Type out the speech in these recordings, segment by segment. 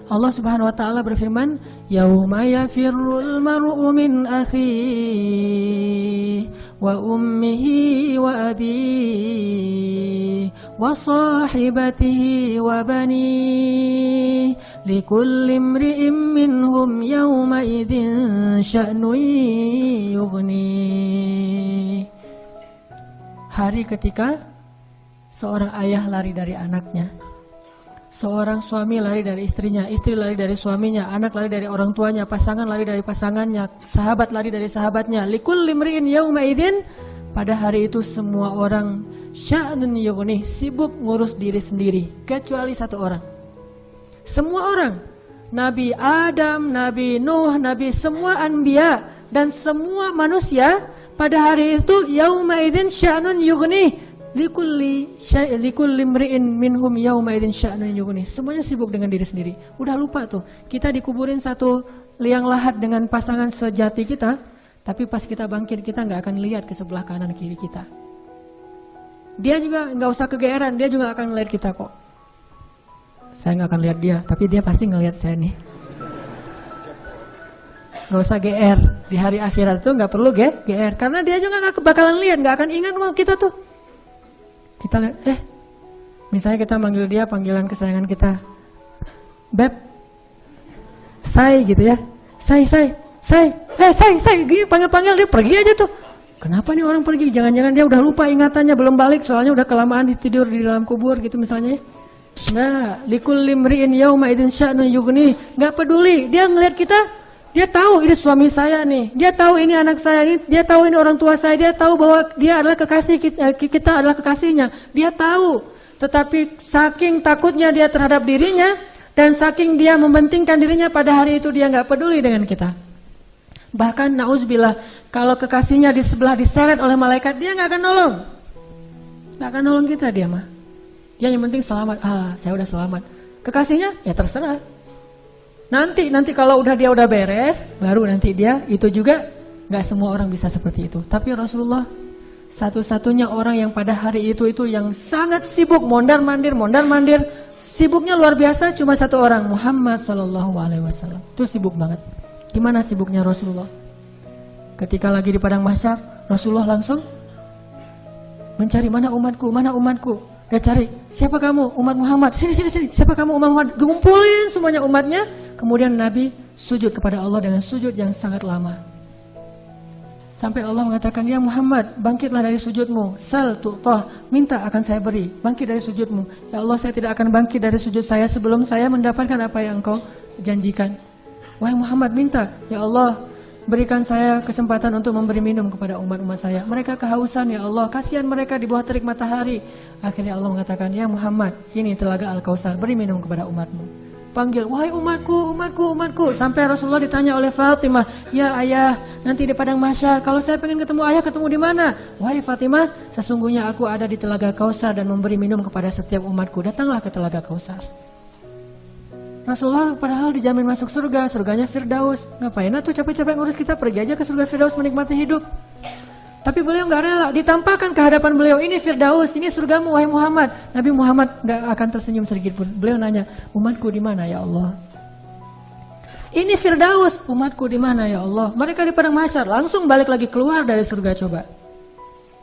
Allah Subhanahu wa taala berfirman, "Yauma yafirrul mar'u min akhihi wa ummihi wa abihi wa sahibatihi wa banihi likulli imri'in minhum yawma idzin sya'nun yughni." Hari ketika seorang ayah lari dari anaknya, seorang suami lari dari istrinya, istri lari dari suaminya, anak lari dari orang tuanya, pasangan lari dari pasangannya, sahabat lari dari sahabatnya. Likulli imri'in yauma idzin, pada hari itu semua orang sya'nun yughni, sibuk ngurus diri sendiri, kecuali satu orang. Semua orang, Nabi Adam, Nabi Nuh, Nabi semua anbiya dan semua manusia pada hari itu yauma idzin sya'nun yughni. Likulli imri'in minhum yawma idzin sya'nun yughni. Semuanya sibuk dengan diri sendiri. Udah lupa tuh, kita dikuburin satu liang lahat dengan pasangan sejati kita, tapi pas kita bangkit kita nggak akan lihat ke sebelah kanan kiri kita. Dia juga nggak usah kegeeran, dia juga akan melihat kita kok. Saya nggak akan lihat dia, tapi dia pasti ngelihat saya nih. Nggak usah GR, di hari akhirat tuh nggak perlu GR, karena dia juga nggak bakalan lihat, nggak akan ingat sama kita tuh. Kita lihat, misalnya kita manggil dia panggilan kesayangan kita, Beb, Say gitu ya, Say, gini panggil-panggil dia pergi aja tuh. Kenapa nih orang pergi? Jangan-jangan dia udah lupa ingatannya, belum balik, soalnya udah kelamaan tidur di dalam kubur gitu misalnya. Nah, likulli imri'in yauma idzin sya'nun yughni, nggak peduli, dia ngelihat kita. Dia tahu ini suami saya nih, dia tahu ini anak saya nih, dia tahu ini orang tua saya, dia tahu bahwa dia adalah kekasih kita adalah kekasihnya, dia tahu. Tetapi saking takutnya dia terhadap dirinya dan saking dia mementingkan dirinya, pada hari itu dia nggak peduli dengan kita. Bahkan na'udzubillah, kalau kekasihnya di sebelah diseret oleh malaikat, dia nggak akan nolong kita dia mah. Dia yang penting selamat, saya udah selamat. Kekasihnya ya terserah. Nanti kalau dia udah beres, baru nanti dia, itu juga nggak semua orang bisa seperti itu. Tapi Rasulullah satu-satunya orang yang pada hari itu yang sangat sibuk mondar-mandir, sibuknya luar biasa, cuma satu orang, Muhammad SAW. Itu sibuk banget. Gimana sibuknya Rasulullah? Ketika lagi di padang mahsyar, Rasulullah langsung mencari mana umatku. Dia cari, siapa kamu? Umat Muhammad. Sini. Siapa kamu? Umat Muhammad. Kumpulin semuanya umatnya. Kemudian Nabi sujud kepada Allah dengan sujud yang sangat lama. Sampai Allah mengatakan, ya Muhammad, bangkitlah dari sujudmu. Sal tu'tah, minta akan saya beri. Bangkit dari sujudmu. Ya Allah, saya tidak akan bangkit dari sujud saya sebelum saya mendapatkan apa yang engkau janjikan. Wahai Muhammad, minta. Ya Allah, berikan saya kesempatan untuk memberi minum kepada umat-umat saya. Mereka kehausan, ya Allah. Kasihan mereka di bawah terik matahari. Akhirnya Allah mengatakan, ya Muhammad, ini telaga Al-Kautsar, beri minum kepada umatmu. Panggil, wahai umatku. Sampai Rasulullah ditanya oleh Fatimah, ya ayah, nanti di padang mahsyar, kalau saya pengen ketemu ayah, ketemu di mana? Wahai Fatimah, sesungguhnya aku ada di telaga Kautsar dan memberi minum kepada setiap umatku. Datanglah ke telaga Kautsar. Rasulullah padahal dijamin masuk surga, surganya Firdaus. Ngapain tuh capek-capek ngurus, kita pergi aja ke surga Firdaus menikmati hidup. Tapi beliau nggak rela, ditampakkan ke hadapan beliau, ini Firdaus, ini surgamu wahai Muhammad. Nabi Muhammad nggak akan tersenyum sedikit pun. Beliau nanya, umatku di mana ya Allah? Ini Firdaus, umatku di mana ya Allah? Mereka di padang mahsyar, langsung balik lagi keluar dari surga, coba.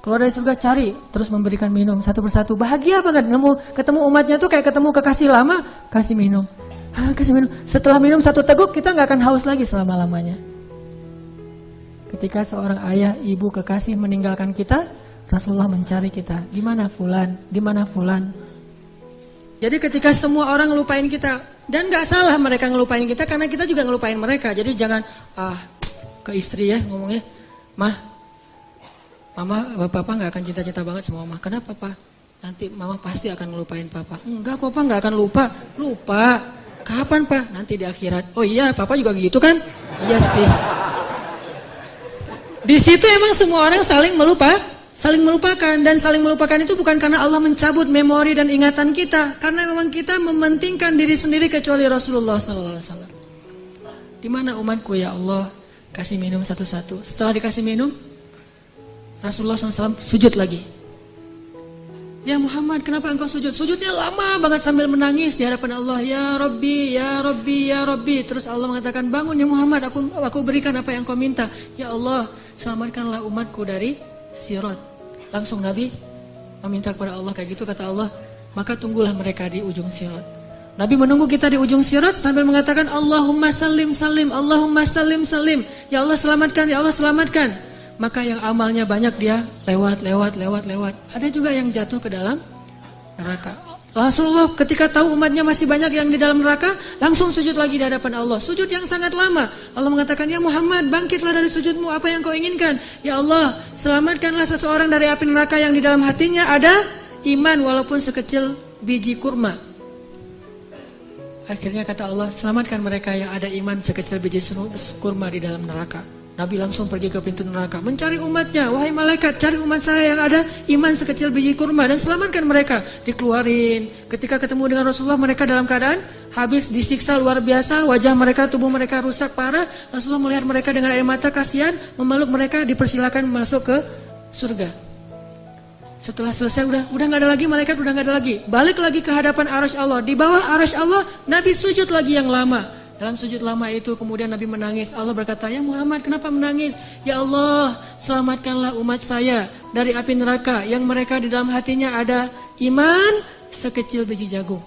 Keluar dari surga, cari, terus memberikan minum satu persatu. Bahagia banget, ketemu umatnya tuh kayak ketemu kekasih lama, kasih minum. Kasih minum. Setelah minum satu teguk, kita nggak akan haus lagi selama-lamanya. Ketika seorang ayah, ibu, kekasih meninggalkan kita, Rasulullah mencari kita. Di mana fulan? Di mana fulan? Jadi ketika semua orang ngelupain kita, dan nggak salah mereka ngelupain kita, karena kita juga ngelupain mereka. Jadi jangan ke istri ya ngomongnya, Mama, Papa nggak akan cinta-cinta banget sama Mama. Kenapa Papa? Nanti Mama pasti akan ngelupain Papa. Enggak kok Papa, nggak akan lupa. Kapan Pak? Nanti di akhirat. Oh iya, Papa juga gitu kan? Iya sih. Di situ emang semua orang saling melupakan, dan saling melupakan itu bukan karena Allah mencabut memori dan ingatan kita, karena memang kita mementingkan diri sendiri kecuali Rasulullah SAW. Di mana umatku ya Allah? Kasih minum satu-satu. Setelah dikasih minum, Rasulullah SAW sujud lagi. Ya Muhammad, kenapa engkau sujud? Sujudnya lama banget sambil menangis di hadapan Allah. Ya Rabbi, ya Rabbi, ya Rabbi. Terus Allah mengatakan, bangun ya Muhammad, aku berikan apa yang kau minta. Ya Allah, selamatkanlah umatku dari sirat. Langsung Nabi meminta kepada Allah kayak gitu, kata Allah, maka tunggulah mereka di ujung sirat. Nabi menunggu kita di ujung sirat sambil mengatakan, Allahumma salim salim, Allahumma salim salim. Ya Allah selamatkan, ya Allah selamatkan. Maka yang amalnya banyak dia lewat. Ada juga yang jatuh ke dalam neraka. Rasulullah ketika tahu umatnya masih banyak yang di dalam neraka, langsung sujud lagi di hadapan Allah. Sujud yang sangat lama. Allah mengatakan, ya Muhammad, bangkitlah dari sujudmu, apa yang kau inginkan? Ya Allah, selamatkanlah seseorang dari api neraka yang di dalam hatinya ada iman walaupun sekecil biji kurma. Akhirnya kata Allah, selamatkan mereka yang ada iman sekecil biji kurma di dalam neraka. Nabi langsung pergi ke pintu neraka, mencari umatnya. Wahai malaikat, cari umat saya yang ada iman sekecil biji kurma dan selamatkan mereka. Dikeluarin. Ketika ketemu dengan Rasulullah, mereka dalam keadaan habis disiksa luar biasa. Wajah mereka, tubuh mereka rusak parah. Rasulullah melihat mereka dengan air mata, kasihan, memeluk mereka, dipersilakan masuk ke surga. Setelah selesai, udah gak ada lagi malaikat, udah gak ada lagi. Balik lagi ke hadapan arasy Allah. Di bawah arasy Allah, Nabi sujud lagi yang lama. Dalam sujud lama itu kemudian Nabi menangis. Allah berkata, ya Muhammad, kenapa menangis? Ya Allah, selamatkanlah umat saya dari api neraka yang mereka di dalam hatinya ada iman sekecil biji jagung.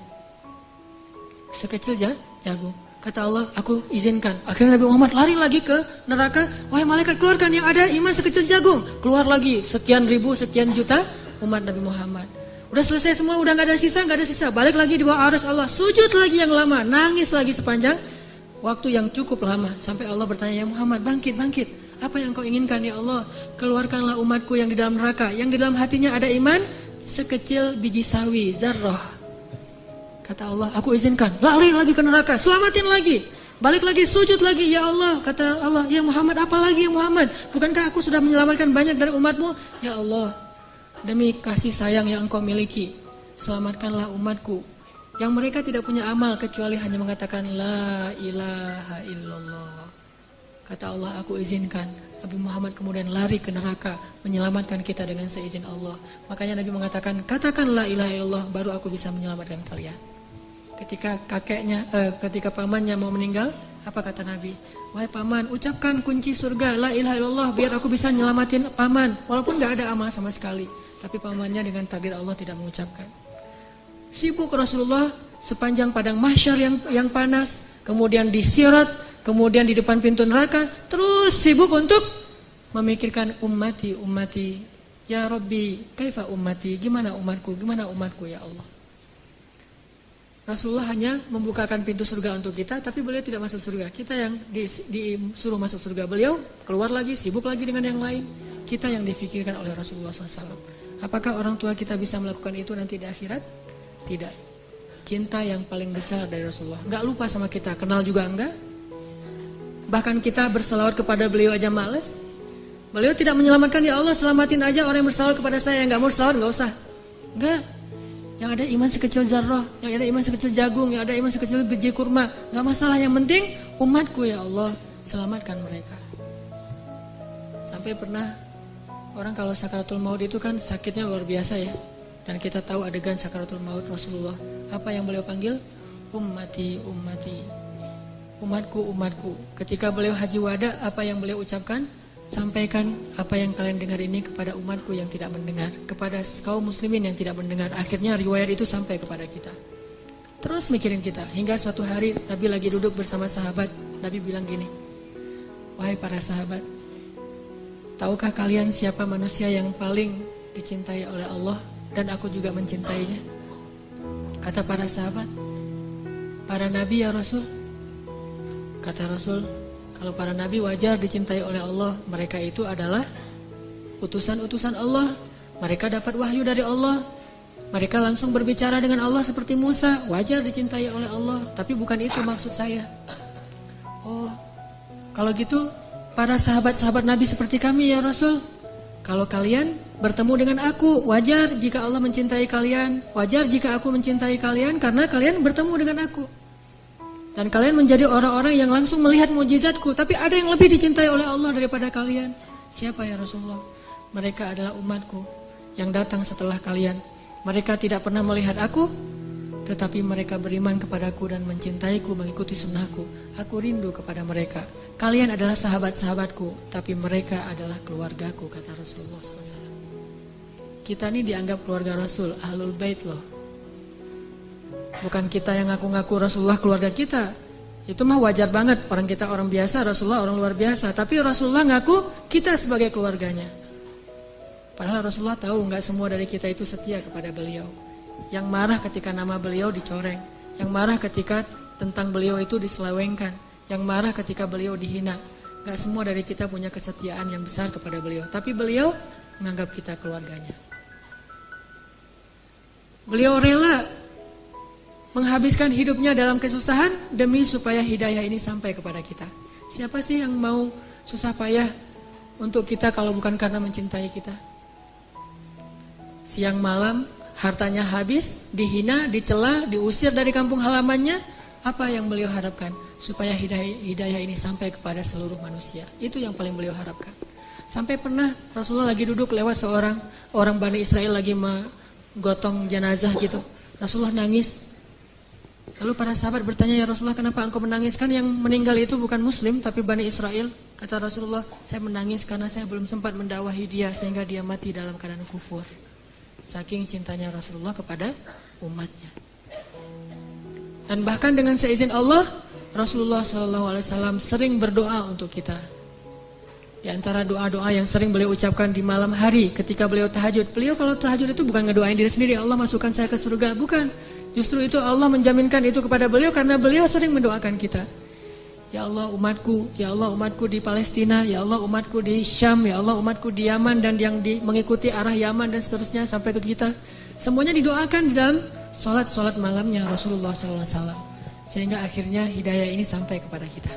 Sekecil jagung. Kata Allah, aku izinkan. Akhirnya Nabi Muhammad lari lagi ke neraka. Wahai malaikat, keluarkan yang ada iman sekecil jagung. Keluar lagi sekian ribu, sekian juta umat Nabi Muhammad. Udah selesai semua, udah gak ada sisa. Balik lagi di bawah arasy Allah. Sujud lagi yang lama, nangis lagi sepanjang waktu yang cukup lama. Sampai Allah bertanya, ya Muhammad, bangkit. Apa yang kau inginkan ya Allah? Keluarkanlah umatku yang di dalam neraka, yang di dalam hatinya ada iman sekecil biji sawi, zarrah. Kata Allah, aku izinkan. Lari lagi ke neraka, selamatin lagi. Balik lagi, sujud lagi, ya Allah. Kata Allah, ya Muhammad, apa lagi ya Muhammad? Bukankah aku sudah menyelamatkan banyak dari umatmu? Ya Allah, demi kasih sayang yang engkau miliki, selamatkanlah umatku yang mereka tidak punya amal kecuali hanya mengatakan la ilaha illallah. Kata Allah, aku izinkan. Nabi Muhammad kemudian lari ke neraka, menyelamatkan kita dengan seizin Allah. Makanya Nabi mengatakan, katakan la ilaha illallah, baru aku bisa menyelamatkan kalian. Ketika pamannya mau meninggal, apa kata Nabi? Wahai paman, ucapkan kunci surga la ilaha illallah biar aku bisa nyelamatin paman, walaupun gak ada amal sama sekali. Tapi pamannya dengan takdir Allah tidak mengucapkan. Sibuk Rasulullah sepanjang padang mahsyar yang panas, kemudian di sirat, kemudian di depan pintu neraka, terus sibuk untuk memikirkan ummati, ya Rabbi, kaifa ummati, gimana umatku ya Allah. Rasulullah hanya membukakan pintu surga untuk kita, tapi beliau tidak masuk surga. Kita yang disuruh masuk surga, beliau keluar lagi, sibuk lagi dengan yang lain. Kita yang difikirkan oleh Rasulullah SAW. Apakah orang tua kita bisa melakukan itu nanti di akhirat? Tidak. Cinta yang paling besar dari Rasulullah. Gak lupa sama kita, kenal juga enggak. Bahkan kita berselawat kepada beliau aja males. Beliau tidak menyelamatkan, ya Allah selamatin aja orang yang berselawat kepada saya. Yang gak mau selawat gak usah. Enggak. Yang ada iman sekecil zarrah, yang ada iman sekecil jagung, yang ada iman sekecil biji kurma, gak masalah, yang penting umatku ya Allah, selamatkan mereka. Sampai pernah orang kalau sakaratul maut itu kan sakitnya luar biasa ya. Dan kita tahu adegan sakaratul maut Rasulullah, apa yang beliau panggil? Ummati, umatku. Ketika beliau haji wada, apa yang beliau ucapkan? Sampaikan apa yang kalian dengar ini kepada umatku yang tidak mendengar, kepada kaum muslimin yang tidak mendengar. Akhirnya riwayat itu sampai kepada kita. Terus mikirin kita, hingga suatu hari Nabi lagi duduk bersama sahabat. Nabi bilang gini, wahai para sahabat, tahukah kalian siapa manusia yang paling dicintai oleh Allah dan aku juga mencintainya? Kata para sahabat, para nabi ya Rasul. Kata Rasul, kalau para nabi wajar dicintai oleh Allah, mereka itu adalah utusan-utusan Allah. Mereka dapat wahyu dari Allah. Mereka langsung berbicara dengan Allah seperti Musa, wajar dicintai oleh Allah. Tapi bukan itu maksud saya. Oh, kalau gitu para sahabat-sahabat Nabi seperti kami ya Rasul. Kalau kalian bertemu dengan aku, wajar jika Allah mencintai kalian. Wajar jika aku mencintai kalian karena kalian bertemu dengan aku. Dan kalian menjadi orang-orang yang langsung melihat mukjizatku. Tapi ada yang lebih dicintai oleh Allah daripada kalian. Siapa ya Rasulullah? Mereka adalah umatku yang datang setelah kalian. Mereka tidak pernah melihat aku, tetapi mereka beriman kepadaku dan mencintaiku, mengikuti sunnahku. Aku rindu kepada mereka. Kalian adalah sahabat-sahabatku, tapi mereka adalah keluargaku, kata Rasulullah SAW. Kita ini dianggap keluarga Rasul, Ahlul Bait loh. Bukan kita yang ngaku-ngaku Rasulullah keluarga kita. Itu mah wajar banget, orang kita orang biasa, Rasulullah orang luar biasa. Tapi Rasulullah ngaku kita sebagai keluarganya. Padahal Rasulullah tahu nggak semua dari kita itu setia kepada beliau. Yang marah ketika nama beliau dicoreng, yang marah ketika tentang beliau itu diselewengkan, yang marah ketika beliau dihina. Gak semua dari kita punya kesetiaan yang besar kepada beliau, tapi beliau menganggap kita keluarganya. Beliau rela menghabiskan hidupnya dalam kesusahan demi supaya hidayah ini sampai kepada kita. Siapa sih yang mau susah payah untuk kita kalau bukan karena mencintai kita? Siang malam hartanya habis, dihina, dicela, diusir dari kampung halamannya. Apa yang beliau harapkan? Supaya hidayah ini sampai kepada seluruh manusia. Itu yang paling beliau harapkan. Sampai pernah Rasulullah lagi duduk lewat seorang orang Bani Israel lagi menggotong jenazah gitu. Rasulullah nangis. Lalu para sahabat bertanya, ya Rasulullah, kenapa engkau menangis? Kan yang meninggal itu bukan Muslim tapi Bani Israel. Kata Rasulullah, saya menangis karena saya belum sempat mendakwahi dia sehingga dia mati dalam keadaan kufur. Saking cintanya Rasulullah kepada umatnya. Dan bahkan dengan seizin Allah, Rasulullah SAW sering berdoa untuk kita. Di antara doa-doa yang sering beliau ucapkan di malam hari ketika beliau tahajud. Beliau kalau tahajud itu bukan ngedoain diri sendiri, Allah masukkan saya ke surga. Bukan. Justru itu Allah menjaminkan itu kepada beliau karena beliau sering mendoakan kita. Ya Allah umatku di Palestina, ya Allah umatku di Syam, ya Allah umatku di Yaman dan yang mengikuti arah Yaman dan seterusnya sampai ke kita. Semuanya didoakan di dalam solat malamnya Rasulullah SAW. Sehingga akhirnya hidayah ini sampai kepada kita.